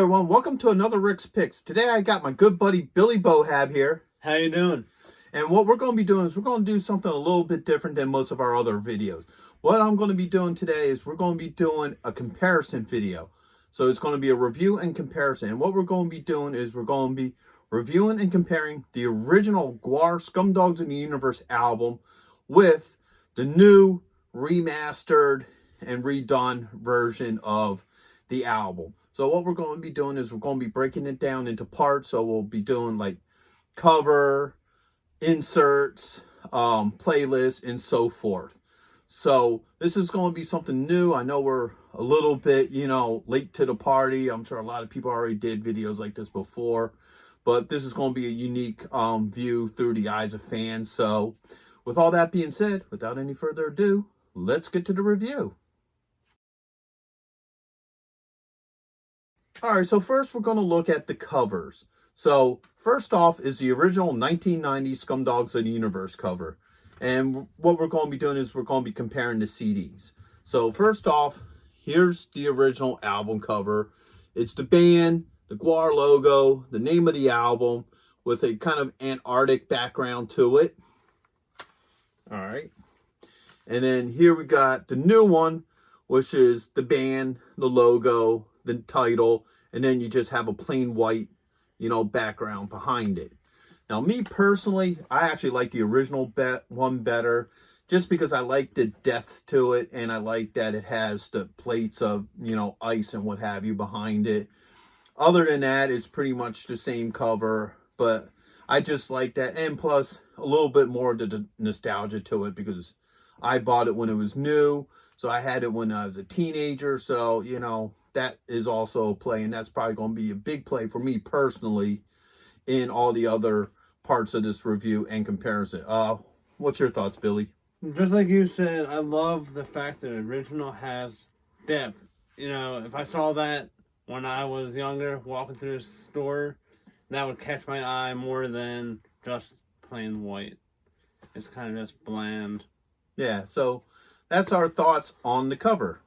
everyone, welcome to another Rick's Picks. Today I got my good buddy Billy Bohab here. How you doing? And what we're going to be doing is we're going to do something a little bit different than most of our other videos. What I'm going to be doing today is we're going to be doing a comparison video. So it's going to be a review and comparison. And what we're going to be doing is we're going to be reviewing and comparing the original GWAR Scumdogs in the Universe album with the new remastered and redone version of the album. So what we're going to be doing is we're going to be breaking it down into parts. So we'll be doing like cover, inserts, playlists, and so forth. So this is going to be something new. I know we're a little bit, late to the party. I'm sure a lot of people already did videos like this before, but this is going to be a unique view through the eyes of fans. So with all that being said, without any further ado, let's get to the review. All right, so first we're going to look at the covers. So first off is the original 1990 Scumdogs of the Universe cover. And what we're going to be doing is we're going to be comparing the CDs. So first off, here's the original album cover. It's the band, the GWAR logo, the name of the album with a kind of Antarctic background to it. All right. And then here we got the new one, which is the band, the logo, the title, and then you just have a plain white, background behind it. Now, me personally, I actually like the original one better, just because I like the depth to it, and I like that it has the plates of, ice and what have you behind it. Other than that, it's pretty much the same cover, but I just like that, and plus a little bit more of the nostalgia to it, because I bought it when it was new, so I had it when I was a teenager, so, that is also a play, and that's probably going to be a big play for me personally in all the other parts of this review and comparison. What's your thoughts, Billy? Just like you said, I love the fact that the original has depth. If I saw that when I was younger, walking through a store, that would catch my eye more than just plain white. It's kind of just bland. Yeah, so that's our thoughts on the cover.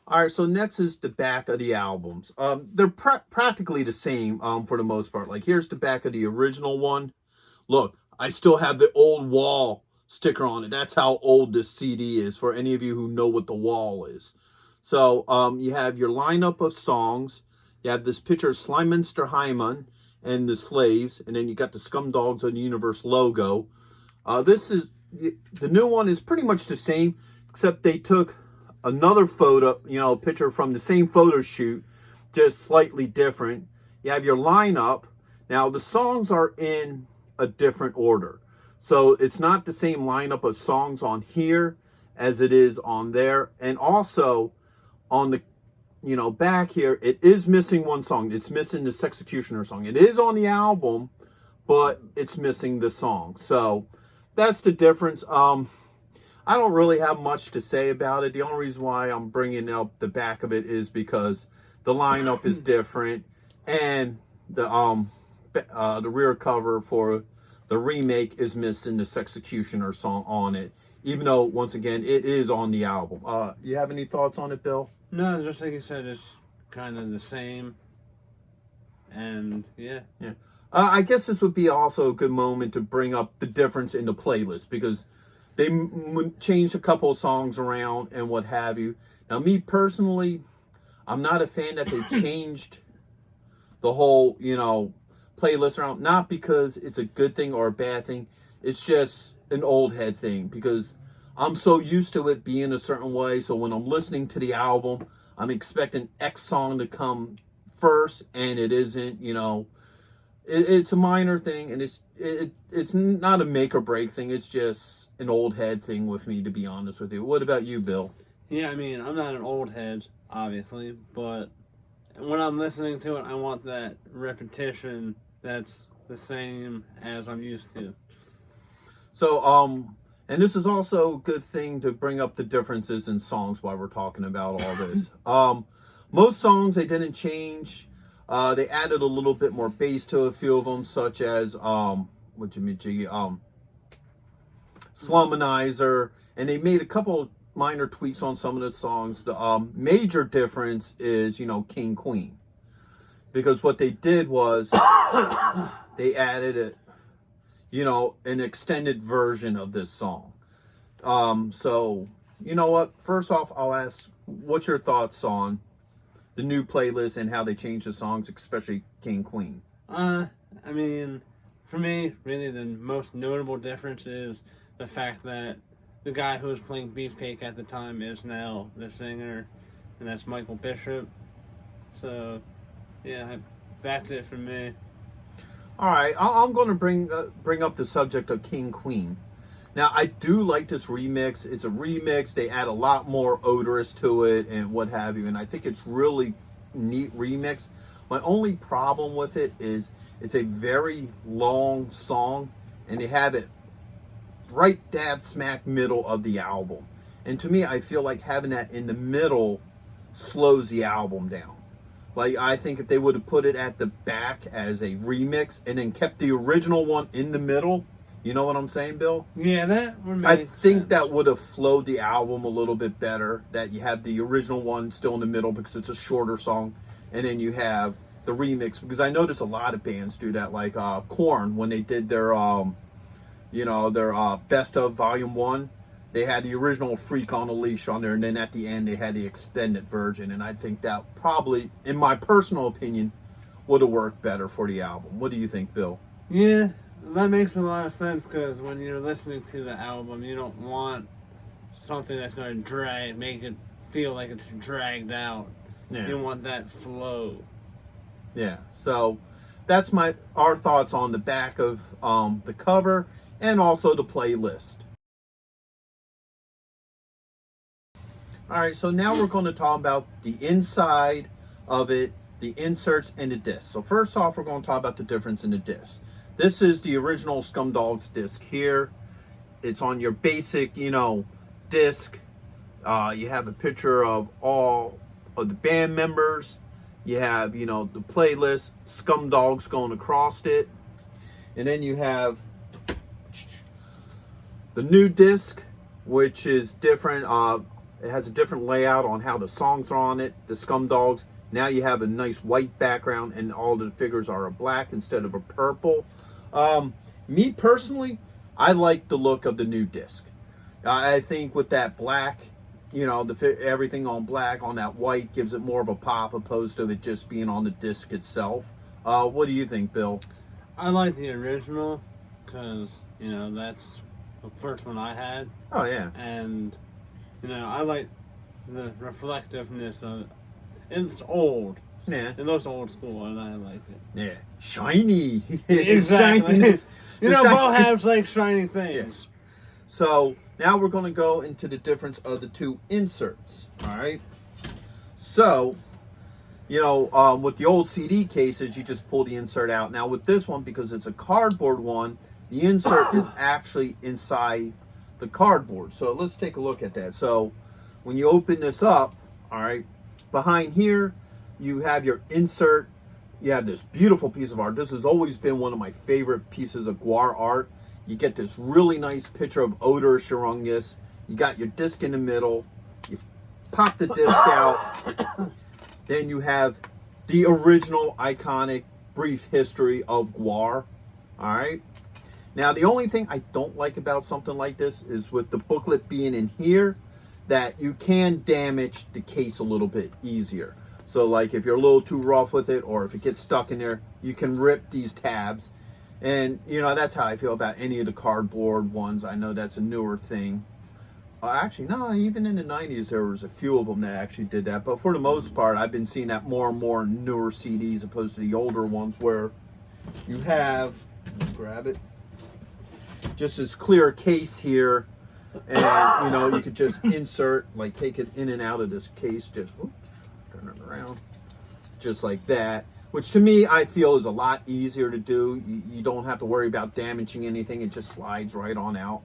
All right, so next is the back of the albums. They're practically the same for the most part. Like, here's the back of the original one. Look, I still have the old wall sticker on it. That's how old this CD is, for any of you who know what the wall is. So you have your lineup of songs. You have this picture of Slyminster Hyman and the Slaves, and then you got the Scumdogs of the Universe logo. The new one is pretty much the same, except they took another photo, picture from the same photo shoot, just slightly different. You have your lineup. Now, the songs are in a different order. So it's not the same lineup of songs on here as it is on there. And also on the, back here, it is missing one song. It's missing the Sexecutioner song. It is on the album, but it's missing the song. So that's the difference. I don't really have much to say about it. The only reason why I'm bringing up the back of it is because the lineup is different, and the rear cover for the remake is missing the Sexecutioner song on it, even though, once again, it is on the album. You have any thoughts on it, Bill? No, just like you said, it's kind of the same, and yeah. I guess this would be also a good moment to bring up the difference in the playlist, because they changed a couple of songs around and what have you. Now, me personally, I'm not a fan that they changed the whole, playlist around. Not because it's a good thing or a bad thing. It's just an old head thing, because I'm so used to it being a certain way. So when I'm listening to the album, I'm expecting X song to come first, and it isn't, It's a minor thing, and it's not a make or break thing. It's just an old head thing with me, to be honest with you. What about you, Bill? Yeah, I'm not an old head, obviously, but when I'm listening to it, I want that repetition that's the same as I'm used to. So, and this is also a good thing to bring up the differences in songs while we're talking about all this. Most songs, they didn't change. They added a little bit more bass to a few of them, such as Sluminizer, and they made a couple minor tweaks on some of the songs. The major difference is, King Queen. Because what they did was they added an extended version of this song. So, you know what? First off, I'll ask, what's your thoughts on the new playlist and how they changed the songs, especially King Queen? I mean, for me, really the most notable difference is the fact that the guy who was playing Beefcake at the time is now the singer, and that's Michael Bishop. So, yeah, that's it for me. All right, I'm going to bring up the subject of King Queen. Now, I do like this remix. It's a remix. They add a lot more odorous to it and what have you, and I think it's really neat remix. My only problem with it is it's a very long song, and they have it right dab smack middle of the album. And to me, I feel like having that in the middle slows the album down. Like, I think if they would have put it at the back as a remix and then kept the original one in the middle, you know what I'm saying, Bill? Yeah, that would make I think sense. that would have flowed the album a little bit better, that you have the original one still in the middle because it's a shorter song, and then you have the remix, because I notice a lot of bands do that, like Korn, when they did their Best of Volume 1, they had the original Freak on a Leash on there, and then at the end they had the extended version, and I think that probably, in my personal opinion, would have worked better for the album. What do you think, Bill? Yeah, that makes a lot of sense, because when you're listening to the album, you don't want something that's going to make it feel like it's dragged out. Yeah. You want that flow. Yeah, so that's our thoughts on the back of the cover and also the playlist. All right, so now we're going to talk about the inside of it, the inserts, and the disc. So first off, we're going to talk about the difference in the disc. This is the original Scumdogs disc here. It's on your basic, disc. You have a picture of all of the band members. You have, the playlist, Scumdogs going across it. And then you have the new disc, which is different. It has a different layout on how the songs are on it. The Scumdogs. Now you have a nice white background and all the figures are a black instead of a purple. Me personally, I like the look of the new disc. I think with that black, everything on black on that white gives it more of a pop opposed to it just being on the disc itself. What do you think, Bill? I like the original because, that's the first one I had. Oh, yeah. And, I like the reflectiveness of it. It's old. Yeah. It looks old school, and I like it. Yeah. Shiny. Exactly. Shininess. Both have, shiny things. Yes. So, now we're going to go into the difference of the two inserts. All right. So, with the old CD cases, you just pull the insert out. Now, with this one, because it's a cardboard one, the insert is actually inside the cardboard. So, let's take a look at that. So, when you open this up, all right, behind here, you have your insert. You have this beautiful piece of art. This has always been one of my favorite pieces of GWAR art. You get this really nice picture of Odor Sharongus. You got your disc in the middle. You pop the disc out. Then you have the original iconic brief history of GWAR. All right. Now, the only thing I don't like about something like this is with the booklet being in here, that you can damage the case a little bit easier. So, like, if you're a little too rough with it, or if it gets stuck in there, you can rip these tabs. And, that's how I feel about any of the cardboard ones. I know that's a newer thing. Actually, no, even in the 90s, there was a few of them that actually did that. But for the most part, I've been seeing that more and more in newer CDs opposed to the older ones where you have, grab it, just this clear case here. And, you could just insert, like, take it in and out of this case. Just, oops, turn it around. Just like that. Which to me, I feel is a lot easier to do. You don't have to worry about damaging anything. It just slides right on out.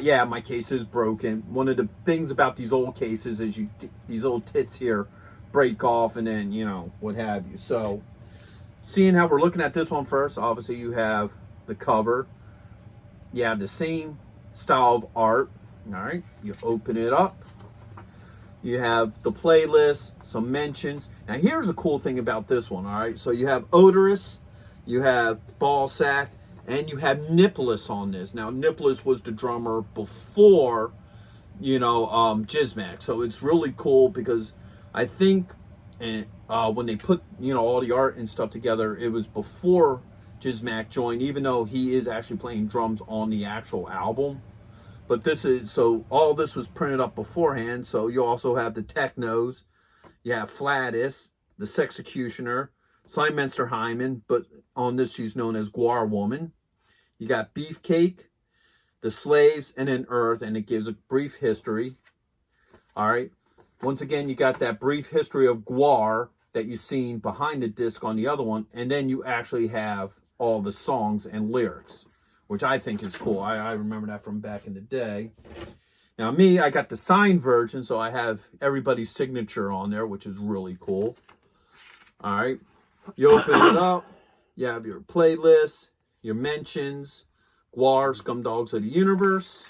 Yeah, my case is broken. One of the things about these old cases is these old tits here break off and then, what have you. So, seeing how we're looking at this one first, obviously you have the cover. You have the same style of art. All right, you open it up. You have the playlist, some mentions. Now, here's a cool thing about this one. All right, so you have Odorous, you have Ballsack, and you have Nicholas on this. Now, Nicholas was the drummer before, Jizmac. So it's really cool because I think, and when they put all the art and stuff together, it was before Jizmac joined, even though he is actually playing drums on the actual album. But all this was printed up beforehand. So you also have the Technos, you have Flatus, the Sexecutioner, Slymenster Hyman, but on this she's known as GWAR Woman. You got Beefcake, the Slaves, and then Earth, and it gives a brief history. All right. Once again, you got that brief history of GWAR that you've seen behind the disc on the other one, and then you actually have all the songs and lyrics, which I think is cool. I remember that from back in the day. Now, I got the signed version, so I have everybody's signature on there, which is really cool. All right. You open it up. You have your playlist, your mentions, GWAR Scumdogs of the Universe.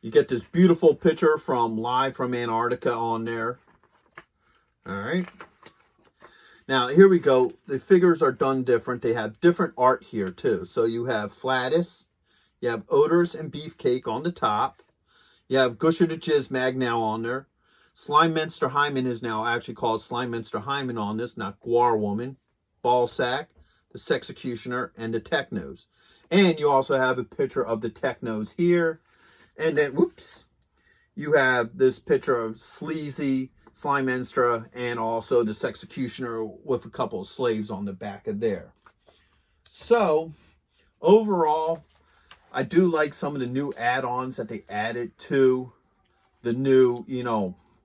You get this beautiful picture from Live from Antarctica on there. All right. Now, here we go. The figures are done different. They have different art here, too. So you have Flatus, you have Odorous and Beefcake on the top. You have Gusher the Jizmag now on there. Slymenster Hyman is now actually called Slymenster Hyman on this, not GWAR Woman. Ballsack, the Sexecutioner, and the Technos. And you also have a picture of the Technos here. And then, you have this picture of Sleazy, Slymenster, and also the Sexecutioner with a couple of slaves on the back of there. So, overall, I do like some of the new add-ons that they added to the new,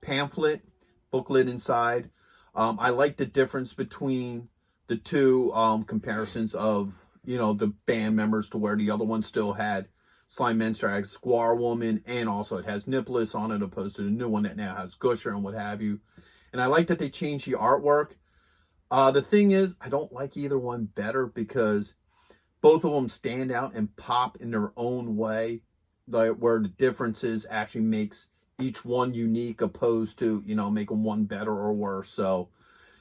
pamphlet, booklet inside. I like the difference between the two comparisons of, the band members to where the other one still had Slymenster as GWAR Woman, and also it has Nicholas on it, opposed to the new one that now has Gusher and what have you. And I like that they changed the artwork. The thing is, I don't like either one better because both of them stand out and pop in their own way, where the differences actually makes each one unique, opposed to, making one better or worse. So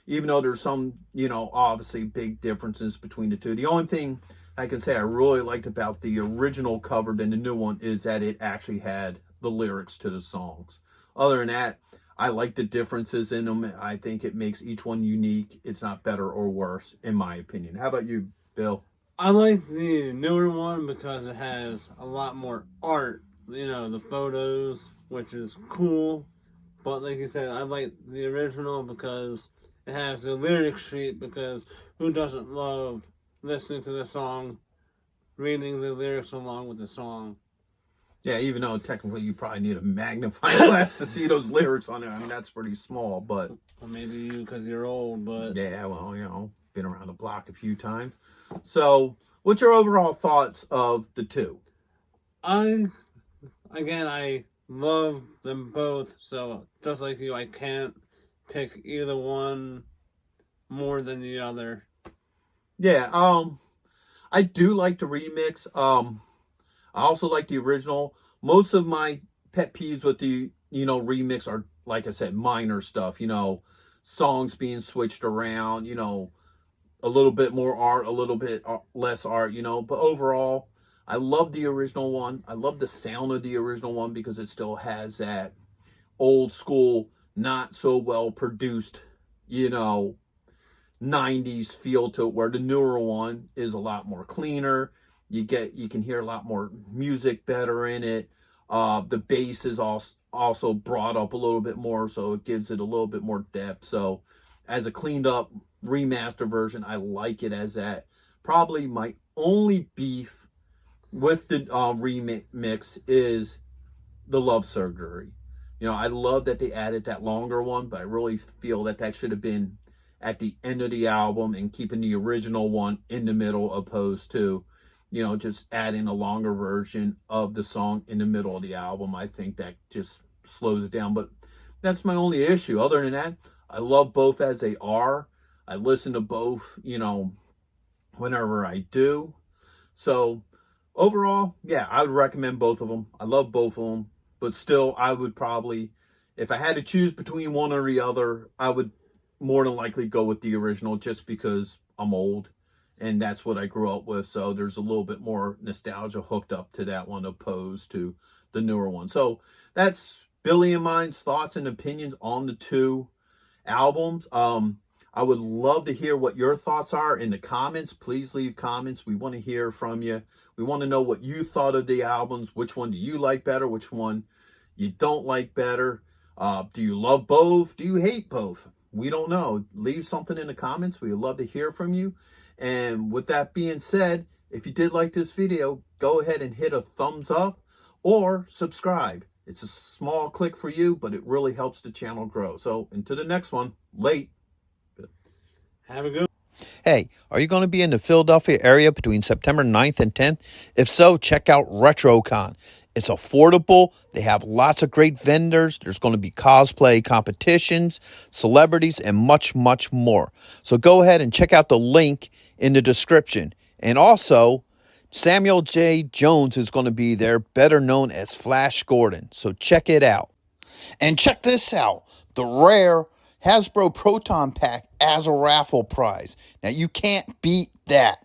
even though there's some, obviously big differences between the two, the only thing I can say I really liked about the original cover than the new one is that it actually had the lyrics to the songs. Other than that, I like the differences in them. I think it makes each one unique. It's not better or worse, in my opinion. How about you, Bill? I like the newer one because it has a lot more art, the photos, which is cool. But like you said, I like the original because it has the lyric sheet, because who doesn't love listening to the song, reading the lyrics along with the song? Yeah, even though technically you probably need a magnifying glass to see those lyrics on there. I mean, that's pretty small, but... Well, maybe you because you're old, but... Yeah, well, been around the block a few times. So, what's your overall thoughts of the two? I love them both, so just like you, I can't pick either one more than the other. Yeah, I do like the remix. I also like the original. Most of my pet peeves with the, remix are, like I said, minor stuff, songs being switched around, a little bit more art, a little bit less art, but overall, I love the original one. I love the sound of the original one because it still has that old school, not so well produced, 90s feel to it, where the newer one is a lot more cleaner. You can hear a lot more music better in it. The bass is also brought up a little bit more, so it gives it a little bit more depth. So as a cleaned up remaster version, I like it as that. Probably my only beef with the remix is the Love Surgery. I love that they added that longer one, but I really feel that should have been at the end of the album and keeping the original one in the middle, opposed to, just adding a longer version of the song in the middle of the album. I think that just slows it down, but that's my only issue. Other than that, I love both as they are. I listen to both, whenever I do. So overall, yeah, I would recommend both of them. I love both of them, but still, I would probably, if I had to choose between one or the other, I would more than likely go with the original just because I'm old and that's what I grew up with. So there's a little bit more nostalgia hooked up to that one opposed to the newer one. So that's Billy and mine's thoughts and opinions on the two albums. I would love to hear what your thoughts are in the comments. Please leave comments. We want to hear from you. We want to know what you thought of the albums. Which one do you like better? Which one you don't like better? Do you love both? Do you hate both? We don't know. Leave something in the comments. We'd love to hear from you. And with that being said, if you did like this video, go ahead and hit a thumbs up or subscribe. It's a small click for you, but it really helps the channel grow. So until the next one, late. Have a good. Hey, are you going to be in the Philadelphia area between September 9th and 10th? If so, check out RetroCon. It's affordable. They have lots of great vendors. There's going to be cosplay competitions, celebrities, and much, much more. So go ahead and check out the link in the description. And also, Samuel J. Jones is going to be there, better known as Flash Gordon. So check it out. And check this out. The rare Hasbro Proton Pack as a raffle prize. Now, you can't beat that.